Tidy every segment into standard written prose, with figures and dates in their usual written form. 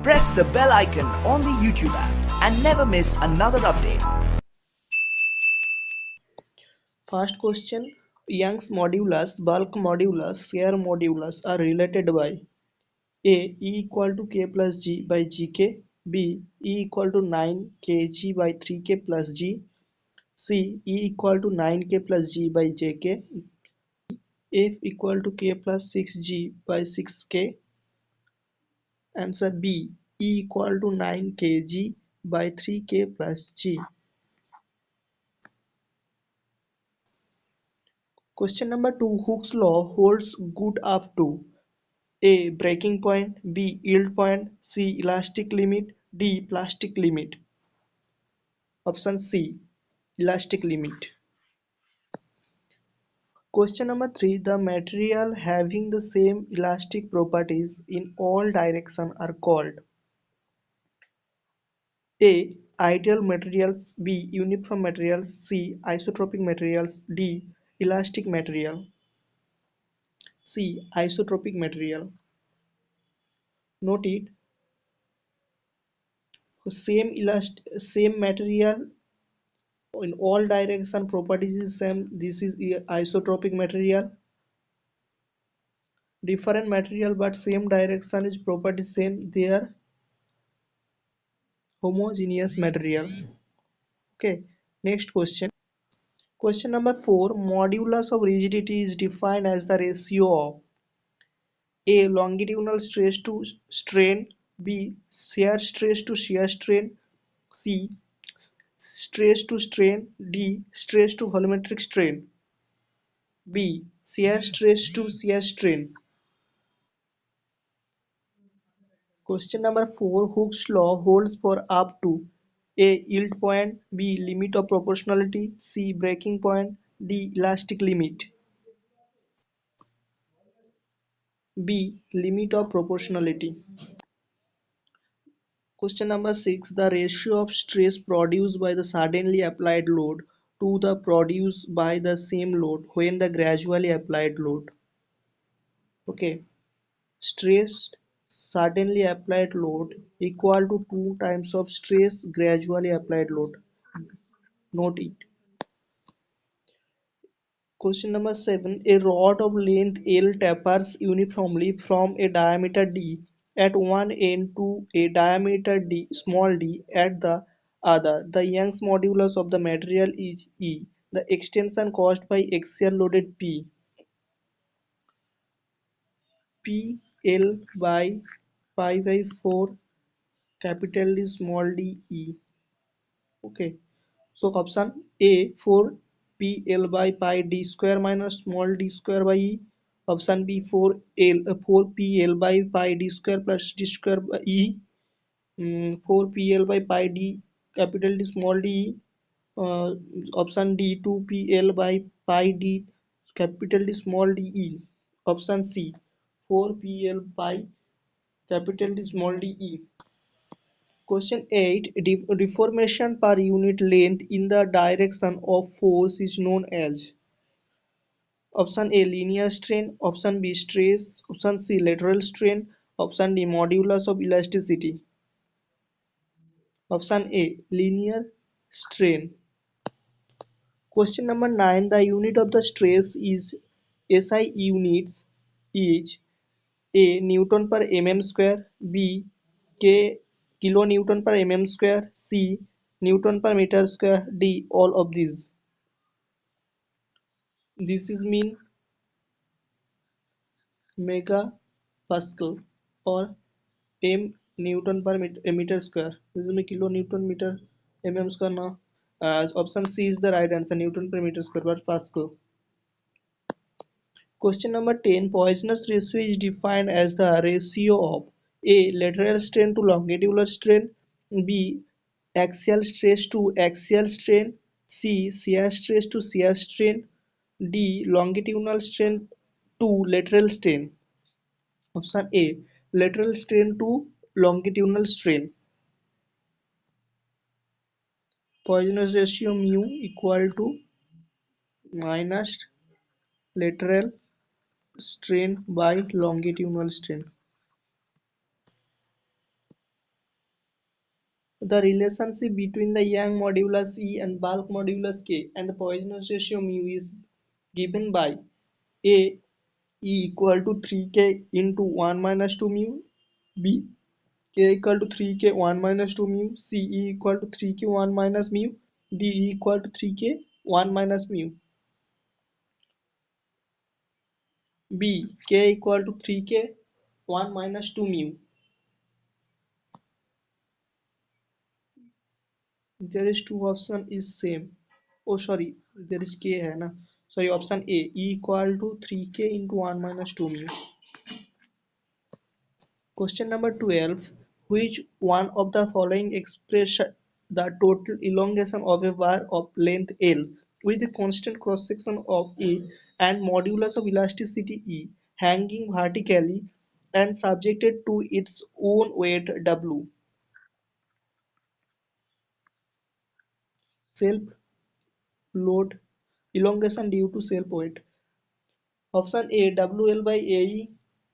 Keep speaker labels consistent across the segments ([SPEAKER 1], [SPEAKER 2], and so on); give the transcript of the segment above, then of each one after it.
[SPEAKER 1] Press the bell icon on the YouTube app and never miss another update.
[SPEAKER 2] First question, Young's modulus, bulk modulus, shear modulus are related by A. E equal to K plus G by Gk, B. E equal to 9 kg by 3k plus G, C. E equal to 9k plus G by Jk, F equal to K plus 6G by 6k. Answer B. E equal to 9 kg by 3k plus G. Question number 2. Hooke's law holds good up to A. Breaking point, B. Yield point, C. Elastic limit, D. Plastic limit. Option C. Elastic limit. Question number 3. The material having the same elastic properties in all directions are called A. Ideal materials, B. Uniform materials, C. Isotropic materials, D. Elastic material. C. Isotropic material. Note it, same material in all direction properties is same. This is isotropic material. Different material but same direction is property same. They are homogeneous material. Okay. Next question. Question number 4. Modulus of rigidity is defined as the ratio of A. Longitudinal stress to strain, B. Shear stress to shear strain, C. Stress to strain, D. Stress to volumetric strain, B. Shear stress to shear strain. Question number 4. Hooke's law holds for up to A. Yield point, B. Limit of proportionality, C. Breaking point, D. Elastic limit. B. Limit of proportionality. Question number 6. The ratio of stress produced by the suddenly applied load to the produced by the same load when the gradually applied load. Okay. Stress suddenly applied load equal to 2 times of stress gradually applied load. Note it. Question number 7. A rod of length L tapers uniformly from a diameter D at one end to a diameter D, small d at the other. The Young's modulus of the material is E. The extension caused by axial loaded P L by pi by 4 capital D small d E. Okay. So option A 4 PL by pi d square minus small d square by E. Option B 4PL by pi d square plus d square by E. 4PL by pi d capital D small d E. Option D 2PL by pi d capital D small d E. Option C 4PL by capital D small d E. Question 8. Deformation per unit length in the direction of force is known as Option A. Linear strain, Option B. Stress, Option C. Lateral strain, Option D. Modulus of elasticity. Option A. Linear strain. Question number 9. The unit of the stress is SI units is A. Newton per mm square, B. Kilonewton per mm square, C. Newton per meter square, D. All of these. This is mean megapascal or m Newton per meter square. This is kilonewton meter mm square now. As option C is the right answer, Newton per meter square but Pascal. Question number 10. Poisson's ratio is defined as the ratio of A. Lateral strain to longitudinal strain, B. Axial stress to axial strain, C. Shear stress to shear strain, D. Longitudinal strain to lateral strain. Option A. Lateral strain to longitudinal strain. Poisson's ratio mu equal to minus lateral strain by longitudinal strain. The relationship between the Young modulus E and bulk modulus K and the Poisson's ratio mu is given by A E equal to 3K into 1 minus 2 mu, B K equal to 3K 1 minus 2 mu, C E equal to 3K 1 minus mu, D E equal to 3K 1 minus mu, B K equal to 3K 1 minus 2 mu. There is two option is same. Oh sorry, there is K है ना. Sorry, option A E equal to 3K into 1 minus 2 mu. Question number 12. Which one of the following expression the total elongation of a bar of length L with a constant cross section of A and modulus of elasticity E hanging vertically and subjected to its own weight W? Self load elongation due to self weight. Option A WL by AE,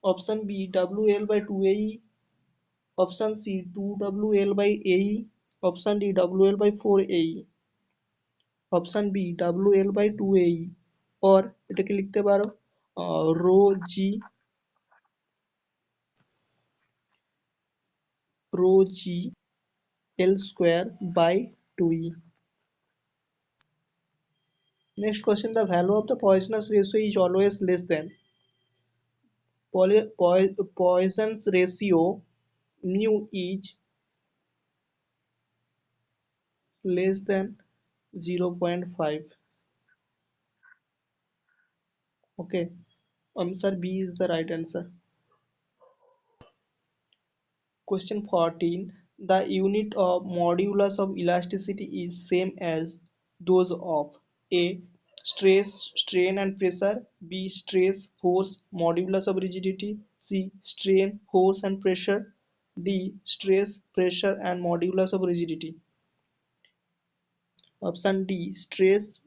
[SPEAKER 2] option B WL by 2AE, option C 2WL by AE, option D WL by 4AE, option B WL by 2AE और এটাকে লিখতে পারো rho G rho G L square by 2E. Next question, the value of the Poisson's ratio is always less than Poisson's ratio mu is less than 0.5. Okay, answer B is the right answer. Question 14. The unit of modulus of elasticity is same as those of A. Stress, strain and pressure, B. Stress, force, modulus of rigidity, C. Strain, force and pressure, D. Stress, pressure and modulus of rigidity. Option D. Stress,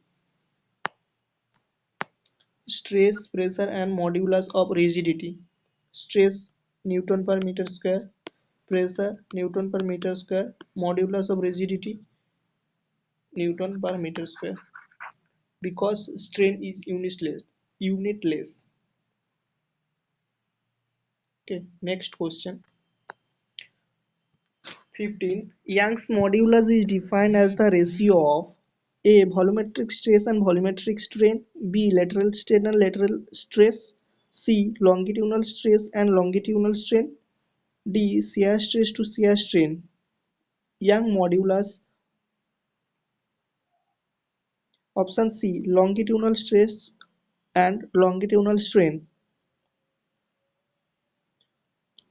[SPEAKER 2] pressure and modulus of rigidity. Stress Newton per meter square, pressure Newton per meter square, modulus of rigidity Newton per meter square. Because strain is unitless. Okay, next question. 15. Young's modulus is defined as the ratio of A. Volumetric stress and volumetric strain, B. Lateral strain and lateral stress, C. Longitudinal stress and longitudinal strain, D. Shear stress to shear strain. Young modulus. Option C. Longitudinal stress and longitudinal strain,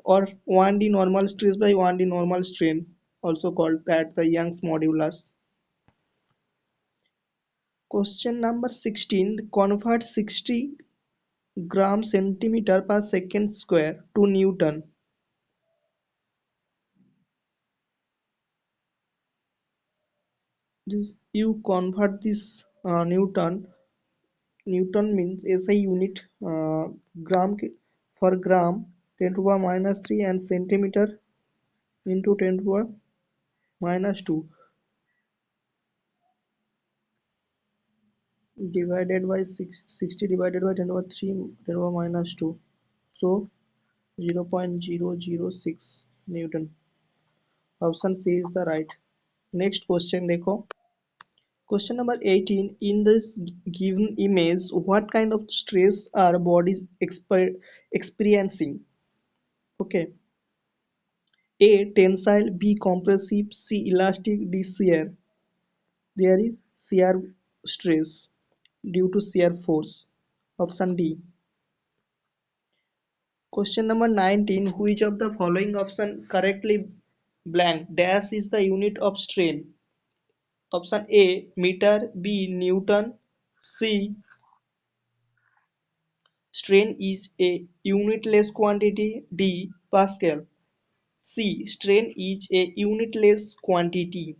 [SPEAKER 2] or 1D normal stress by 1D normal strain, also called that the Young's modulus. Question number 16. Convert 60 gram centimeter per second square to Newton. This you convert this Newton means SI unit, gram for gram 10 to the power minus 3 and centimeter into 10 to the power minus 2 divided by 60 divided by 10 to the power 3 10 to the power minus 2. So 0.006 Newton. Option C is the right. Next question देखो. Question number 18. In this given image, what kind of stress are bodies experiencing? Okay. A. Tensile, B. Compressive, C. Elastic, D. Shear. There is shear stress due to shear force. Option D. Question number 19. Which of the following option correctly blank dash is the unit of strain? Option A meter, B Newton, C strain is a unitless quantity, D Pascal. C strain is a unitless quantity.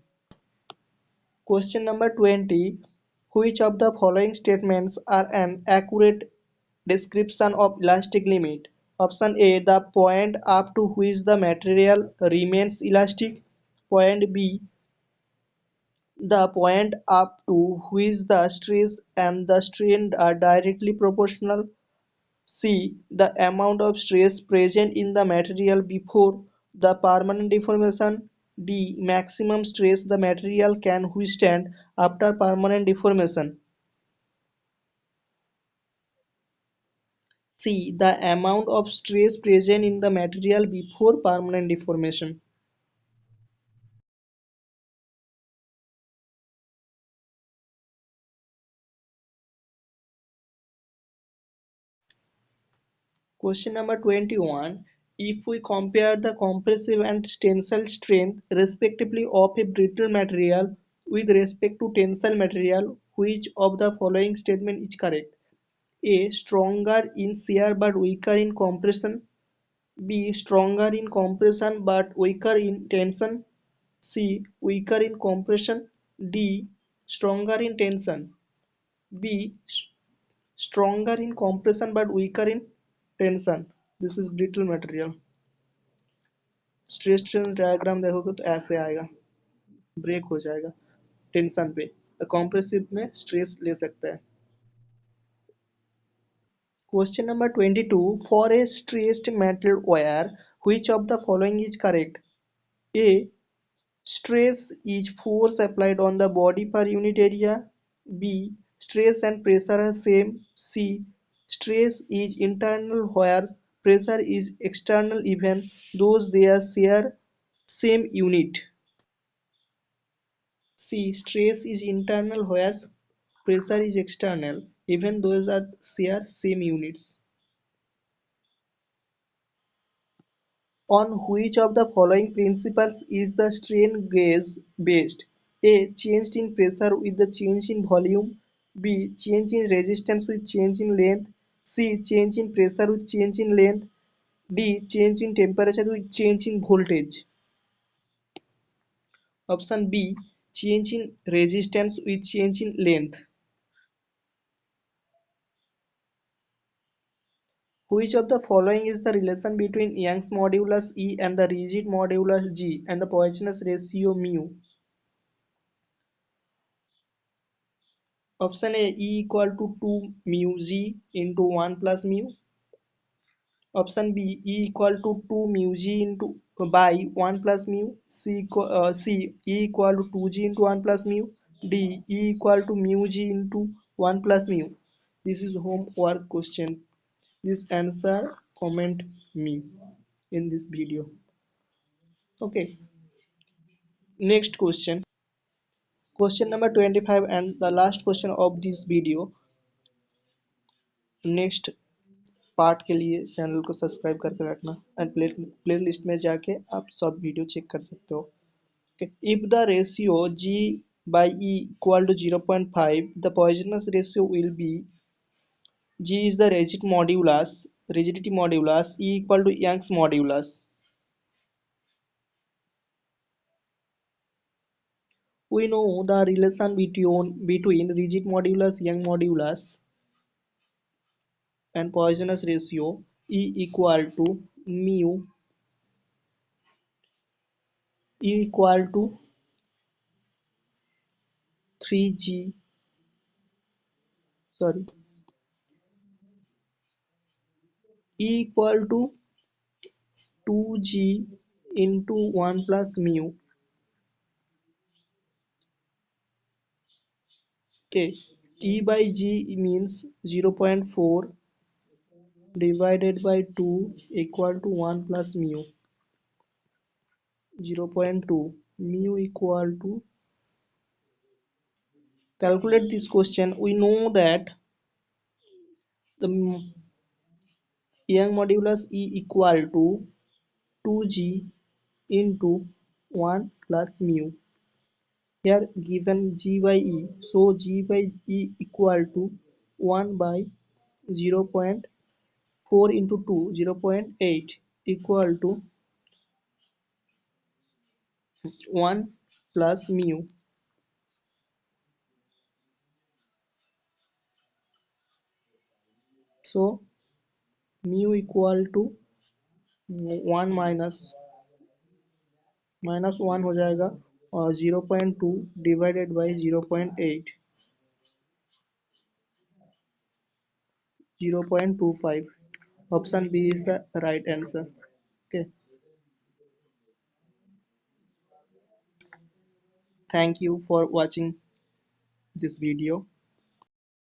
[SPEAKER 2] Question number 20. Which of the following statements are an accurate description of elastic limit? Option A. The point up to which the material remains elastic. point B, the point up to which the stress and the strain are directly proportional. C. The amount of stress present in the material before the permanent deformation. D. Maximum stress the material can withstand after permanent deformation. C. The amount of stress present in the material before permanent deformation. Question number 21. If we compare the compressive and tensile strength respectively of a brittle material with respect to tensile material, which of the following statement is correct? A. Stronger in shear but weaker in compression. B. Stronger in compression but weaker in tension. C. Weaker in compression. D. Stronger in tension. B. Stronger in compression but weaker in tension. This is brittle material. Stress strain diagram देखोगे तो ऐसे आएगा, break हो जाएगा tension पे, compressive में stress ले सकता है. Question number 22. For a stressed metal wire, which of the following is correct? A. Stress is force applied on the body per unit area. B. Stress and pressure are same. C. Stress is internal whereas pressure is external even though they share same unit. C. Stress is internal whereas pressure is external even those are share same units. On which of the following principles is the strain gauge based? A. Change in pressure with the change in volume. B. Change in resistance with change in length. C. Change in pressure with change in length. D. Change in temperature with change in voltage. Option B. Change in resistance with change in length. Which of the following is the relation between Young's modulus E and the rigid modulus G and the Poisson's ratio mu? Option A, E equal to 2 mu G into 1 plus mu. Option B, E equal to 2 mu G into by 1 plus mu. C, E equal to 2G into 1 plus mu. D, E equal to mu G into 1 plus mu. This is homework question. This answer comment me in this video. Okay, next question. Question number 25 and the last question of this video. Next part के लिए channel को subscribe करके रखना and play list में जाके आप सब video check कर सकते हो. If the ratio g by e equal to 0.5, the Poisson's ratio will be g is the rigidity modulus, e equal to Young's modulus. We know the relation between rigid modulus, Young modulus and Poisson's ratio. E equal to mu, E equal to 3g, sorry, E equal to 2g into 1 plus mu. Okay, E by g means 0.4 divided by 2 equal to 1 plus mu. 0.2 mu equal to, calculate this question. We know that the Young modulus E equal to 2g into 1 plus mu. Here given g by e, so g by e equal to 1 by 0.4 into 2, 0.8 equal to 1 plus mu. So mu equal to 1 minus -1 हो जाएगा और 0.2 divided by 0.8 0.25. Option B is the right answer. Okay. Thank you for watching this video.